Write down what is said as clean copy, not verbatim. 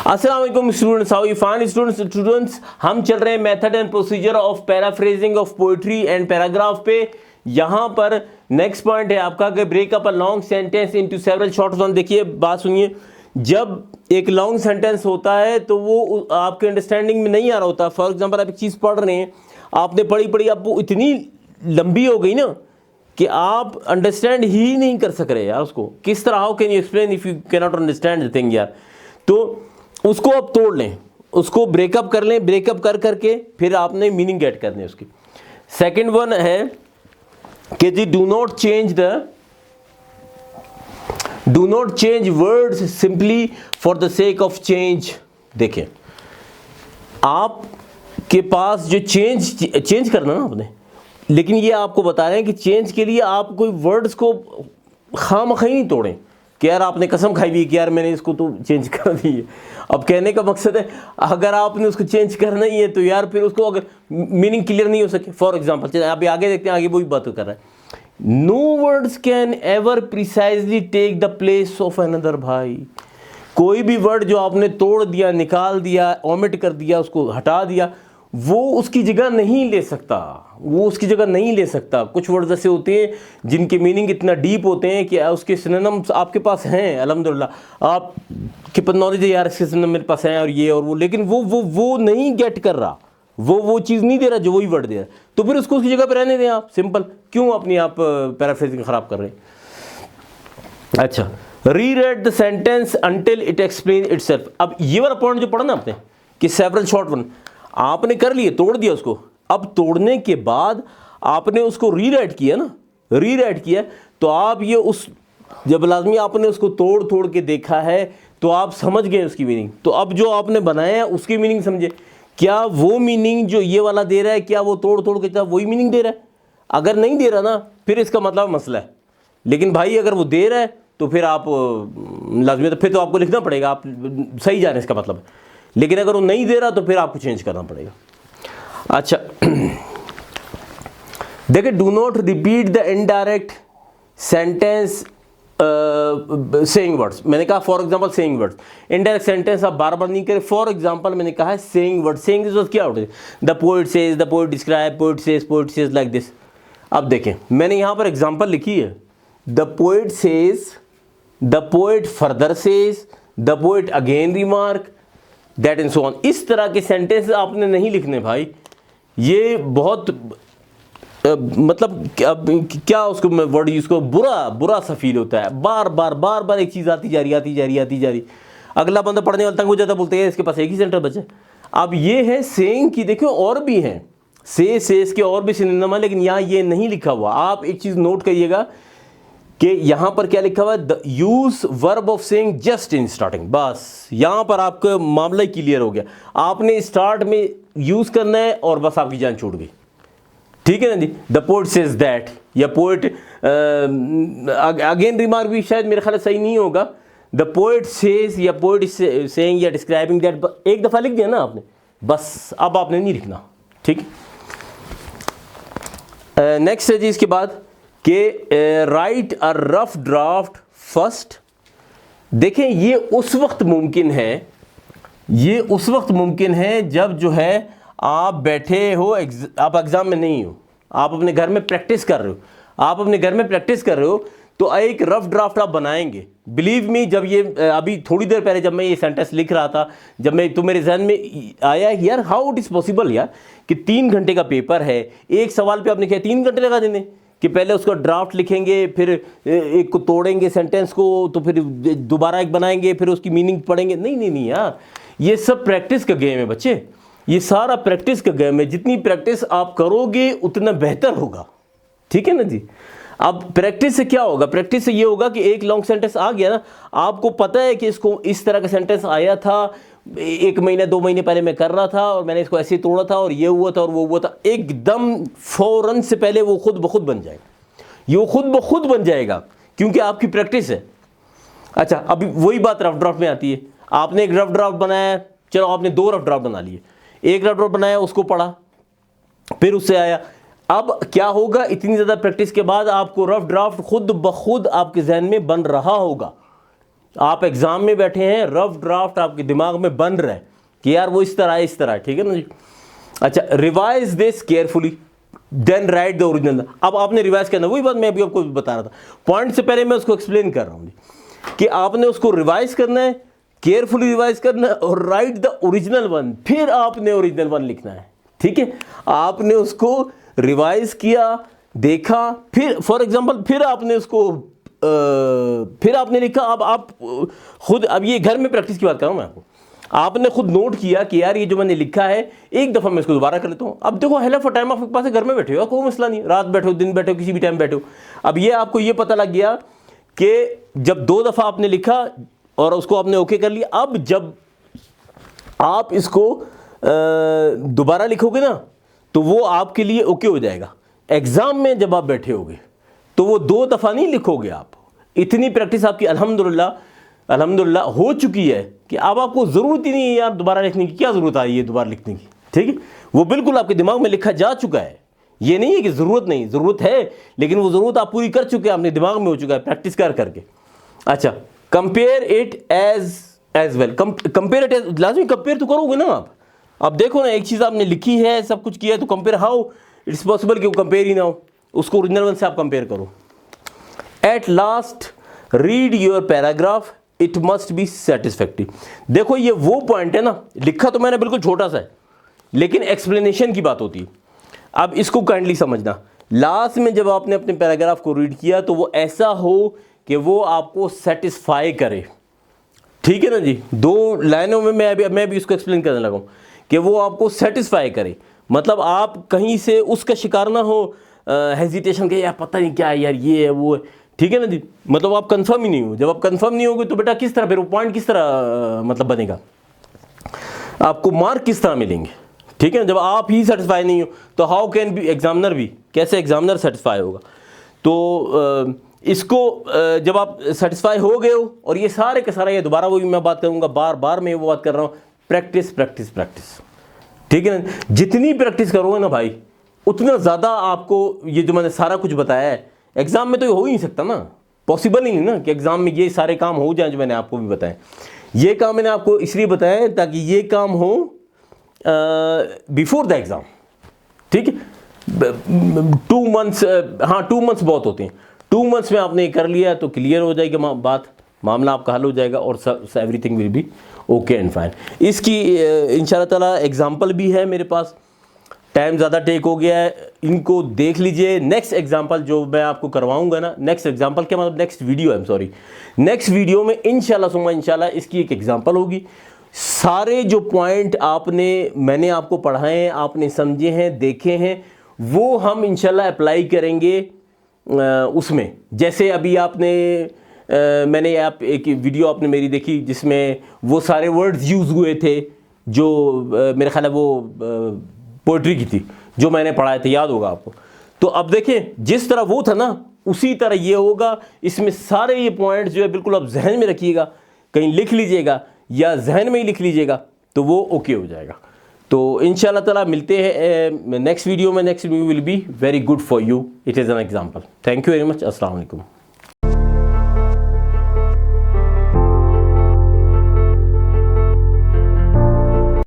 अस्सलाम वालेकुम students, how you fine students. हम चल रहे हैं method and procedure of paraphrasing of poetry and paragraph पे। यहाँ पर नेक्स्ट पॉइंट है आपका कि breakup a long sentence into several short one. देखिए बात सुनिए, जब एक लॉन्ग सेंटेंस होता है तो वो आपके अंडरस्टैंडिंग में नहीं आ रहा होता। फॉर एग्जाम्पल आप एक चीज़ पढ़ रहे हैं, आपने पढ़ी अब वो इतनी लंबी हो गई ना कि आप अंडरस्टैंड ही नहीं कर सक रहे यार उसको। किस तरह, how can you explain if you can not understand the thing यार। तो उसको आप तोड़ लें, उसको ब्रेकअप कर लें, ब्रेकअप कर करके फिर आपने मीनिंग गेट करने है उसकी। सेकंड वन है कि जी do not change words simply for the sake of change. देखें, आपके पास जो चेंज करना ना आपने, लेकिन ये आपको बता रहे हैं कि चेंज के लिए आप कोई वर्ड्स को खामखा नहीं तोड़ें कि यार आपने कसम खाई हुई कि यार मैंने इसको तो चेंज कर दी है। अब कहने का मकसद है अगर आपने उसको चेंज करना ही है तो यार फिर उसको अगर मीनिंग क्लियर नहीं हो सके, फॉर एग्जांपल चलिए अभी आगे देखते हैं, आगे वही बात कर रहा है। No words can ever precisely take the place of another. भाई कोई भी वर्ड जो आपने तोड़ दिया, निकाल दिया, ओमिट कर दिया, उसको हटा दिया, वो उसकी जगह नहीं ले सकता, वो उसकी जगह नहीं ले सकता। कुछ वर्ड्स ऐसे होते हैं जिनके मीनिंग इतना डीप होते हैं कि उसके सिनोनिम्स आपके पास हैं, अल्हम्दुलिल्लाह आपके पास नॉलेज है यार, इसके सिनोनिम मेरे पास हैं और ये और वो, लेकिन वो नहीं गेट कर रहा, वो चीज़ नहीं दे रहा जो वही वर्ड दे रहा है, तो फिर उसको उसकी जगह पर रहने दें आप। सिंपल, क्यों अपनी आप पैराफ्रेजिंग ख़राब कर रहे हैं। अच्छा, reread the sentence until it explain itself. अब ये वाला पॉइंट जो पढ़ा ना आपने कि सेवरल शॉर्ट वन आपने कर लिए, तोड़ दिया उसको। अब तोड़ने के बाद आपने उसको रीराइट किया ना, रीराइट किया तो आप ये उस जब लाजमी आपने उसको तोड़ के देखा है तो आप समझ गए उसकी मीनिंग। तो अब जो आपने बनाया है उसकी मीनिंग समझे, क्या वो मीनिंग जो ये वाला दे रहा है क्या वो तोड़ के वही मीनिंग दे रहा है? अगर नहीं दे रहा ना फिर इसका मतलब मसला है। लेकिन भाई अगर वो दे रहा है तो फिर आप लाजमी, तो फिर तो आपको लिखना पड़ेगा, आप सही जा रहे हैं इसका मतलब है। लेकिन अगर वो नहीं दे रहा तो फिर आपको चेंज करना पड़ेगा। अच्छा देखिए, do not repeat the indirect sentence saying words. मैंने कहा for example saying words, indirect sentence आप बार बार नहीं करें। फॉर एग्जांपल मैंने कहा है सेइंग वर्ड, सेइंग वर्ड क्या होता है? The poet says, the poet describe, poet says like this. अब देखें मैंने यहां पर एग्जांपल लिखी है, the poet says, the poet further says, the poet again remark, that and so on. इस तरह के सेंटेंस आपने नहीं लिखने भाई। ये बहुत मतलब क्या उसको वर्ड यूज को बुरा सा फील होता है। बार बार एक चीज़ आती जा रही। अगला बंदा पढ़ने वाला तंग हो जाता, बोलते हैं इसके पास एक ही सेंटेंस बचे। अब ये है सेइंग की, देखियो और भी हैं, सेज के और भी सिनोनिम है, लेकिन यहाँ ये नहीं लिखा हुआ। आप एक चीज़ नोट करिएगा कि यहाँ पर क्या लिखा हुआ है, the use verb of saying just in starting. बस यहाँ पर आपका मामला ही क्लियर हो गया। आपने स्टार्ट में यूज करना है और बस आपकी जान छूट गई। ठीक है ना जी। द पोएट सेज दैट, या पोएट अगेन रिमार्क भी शायद मेरे ख्याल सही नहीं होगा। द पोएट सेज या पोएट सेइंग या डिस्क्राइबिंग दैट, एक दफ़ा लिख दिया ना आपने, बस अब आपने नहीं लिखना। ठीक। नेक्स्ट है जी इसके बाद कि right a rough draft first. देखें ये उस वक्त मुमकिन है, जब जो है आप बैठे हो, आप एग्ज़ाम में नहीं हो, आप अपने घर में प्रैक्टिस कर रहे हो, तो एक रफ ड्राफ्ट आप बनाएंगे। बिलीव मी, जब ये अभी थोड़ी देर पहले जब मैं ये सेंटेंस लिख रहा था, जब मैं तो मेरे जहन में आया यार हाउ इट इज़ पॉसिबल यार कि 3 घंटे का पेपर है, एक सवाल पे आपने क्या 3 घंटे लगा देने कि पहले उसका ड्राफ्ट लिखेंगे, फिर एक को तोड़ेंगे सेंटेंस को, तो फिर दोबारा एक बनाएंगे, फिर उसकी मीनिंग पढ़ेंगे। नहीं यार, ये सब प्रैक्टिस का गेम है बच्चे, ये सारा प्रैक्टिस का गेम है। जितनी प्रैक्टिस आप करोगे उतना बेहतर होगा। ठीक है ना जी। अब प्रैक्टिस से क्या होगा? प्रैक्टिस से ये होगा कि एक लॉन्ग सेंटेंस आ गया ना, आपको पता है कि इसको इस तरह का सेंटेंस आया था, 1 महीने 2 महीने पहले मैं कर रहा था और मैंने इसको ऐसे तोड़ा था और ये हुआ था और वो हुआ था, एकदम फौरन से पहले वो खुद ब खुद बन जाएगा। ये खुद ब खुद बन जाएगा क्योंकि आपकी प्रैक्टिस है। अच्छा, अभी वही बात रफ ड्राफ्ट में आती है। आपने एक रफ ड्राफ्ट बनाया, चलो आपने 2 रफ ड्राफ्ट बना लिए, एक रफ ड्राफ्ट बनाया, उसको पढ़ा, फिर उससे आया। अब क्या होगा, इतनी ज़्यादा प्रैक्टिस के बाद आपको रफ ड्राफ्ट खुद ब खुद आपके जहन में बन रहा होगा। आप एग्जाम में बैठे हैं, रफ ड्राफ्ट आपके दिमाग में बन रहा है कि यार वो इस तरह है, इस तरह है, ठीक है ना जी। अच्छा, revise this carefully then write the original. अब आपने रिवाइज करना, वही बात मैं अभी आपको बता रहा था, पॉइंट से पहले मैं उसको एक्सप्लेन कर रहा हूँ कि आपने उसको रिवाइज करना है, केयरफुली रिवाइज करना है और राइट द ओरिजिनल वन, फिर आपने ओरिजिनल वन लिखना है, ठीक है। आपने उसको रिवाइज किया, देखा, फिर फॉर एग्जांपल फिर आपने उसको फिर आपने लिखा। अब आप खुद, अब ये घर में प्रैक्टिस की बात कर रहा हूँ मैं आपको, आपने खुद नोट किया कि यार ये जो मैंने लिखा है एक दफ़ा मैं इसको दोबारा कर लेता हूँ। अब देखो हेल ऑफ टाइम आपके पास घर में बैठे हो, कोई मसला नहीं, रात बैठो, दिन बैठो, किसी भी टाइम बैठो। अब ये आपको ये पता लग गया कि जब 2 दफ़ा आपने लिखा और उसको आपने ओके कर लिया, अब जब आप इसको दोबारा लिखोगे ना तो वो आपके लिए ओके हो जाएगा। एग्ज़ाम में जब आप बैठे होगे तो वो 2 दफ़ा नहीं लिखोगे आप। इतनी प्रैक्टिस आपकी अल्हम्दुलिल्लाह हो चुकी है कि अब आपको ज़रूरत ही नहीं है यार दोबारा लिखने की, क्या ज़रूरत आ रही है दोबारा लिखने की, ठीक है। वो बिल्कुल आपके दिमाग में लिखा जा चुका है। ये नहीं है कि ज़रूरत नहीं, ज़रूरत है, लेकिन वो ज़रूरत आप पूरी कर चुके हैं, अपने दिमाग में हो चुका है प्रैक्टिस कर करके। अच्छा, compare it as well, compare it लाजमी कंपेयर तो करोगे ना आप। अब देखो ना, एक चीज़ आपने लिखी है, सब कुछ किया है, तो कंपेयर हाउ इट्स पॉसिबल कि वो कंपेयर ही ना हो, उसको ओरिजिनल वन से आप कंपेयर करो। At last read your paragraph, it must be satisfactory. देखो ये वो पॉइंट है ना, लिखा तो मैंने बिल्कुल छोटा सा है, लेकिन एक्सप्लेनेशन की बात होती है। अब इसको काइंडली समझना, लास्ट में जब आपने अपने पैराग्राफ को रीड किया तो वो ऐसा हो कि वो आपको सेटिस्फाई करे, ठीक है ना जी। 2 लाइनों में मैं भी इसको एक्सप्लेन करने लगा हूँ कि वो आपको सेटिस्फाई करे, मतलब आप कहीं से उसका शिकार ना हो हेजिटेशन के, यार पता नहीं क्या है यार, ये है वो है, ठीक है ना जी। मतलब आप कंफर्म ही नहीं हो, जब आप कंफर्म नहीं होगे तो बेटा किस तरह फिर वो पॉइंट किस तरह मतलब बनेगा, आपको मार्क किस तरह मिलेंगे, ठीक है ना। जब आप ही सेटिस्फाई नहीं हो तो हाउ कैन बी एग्जामिनर भी, कैसे एग्जामिनर सेटिस्फाई होगा। तो इसको जब आप सेटिस्फाई हो गए हो, और ये सारे के सारा, ये दोबारा वही मैं बात करूँगा, बार बार मैं वो बात कर रहा हूँ, प्रैक्टिस प्रैक्टिस प्रैक्टिस, ठीक है ना। जितनी प्रैक्टिस करोगे ना भाई, उतना ज़्यादा आपको ये जो मैंने सारा कुछ बताया है, एग्ज़ाम में तो ये हो ही नहीं सकता ना, पॉसिबल ही नहीं ना कि एग्ज़ाम में ये सारे काम हो जाएं जो मैंने आपको भी बताए। ये काम मैंने आपको इसलिए बताया ताकि ये काम हो बिफोर द एग्ज़ाम, ठीक है। 2 मंथ्स, हाँ 2 मंथ्स बहुत होते हैं, 2 मंथ्स में आपने कर लिया तो क्लियर हो जाएगी बात, मामला आपका हल हो जाएगा और everything will be okay and fine. इसकी इंशाल्लाह ताला एग्जाम्पल भी है मेरे पास, टाइम ज़्यादा टेक हो गया है, इनको देख लीजिए। नेक्स्ट एग्जाम्पल जो मैं आपको करवाऊंगा ना, नेक्स्ट एग्जाम्पल क्या मतलब next video, I am sorry, next video में इंशाल्लाह इसकी एक एग्जाम्पल होगी। सारे जो पॉइंट मैंने आपको पढ़ाए हैं, आपने समझे हैं, देखे हैं, वो हम इंशाल्लाह अप्लाई करेंगे उसमें। जैसे अभी मैंने आप एक वीडियो आपने मेरी देखी जिसमें वो सारे वर्ड्स यूज़ हुए थे जो मेरे ख्याल है वो पोइट्री की थी, जो मैंने पढ़ाए थे, याद होगा आपको। तो अब देखें जिस तरह वो था ना, उसी तरह ये होगा। इसमें सारे ये पॉइंट्स जो है बिल्कुल आप जहन में रखिएगा, कहीं लिख लीजिएगा या जहन में ही लिख लीजिएगा, तो वो ओके हो जाएगा। तो इंशाल्लाह ताला मिलते हैं नेक्स्ट वीडियो में। Next video will be very good for you, it is an example. Thank you very much, अस्सलाम वालेकुम।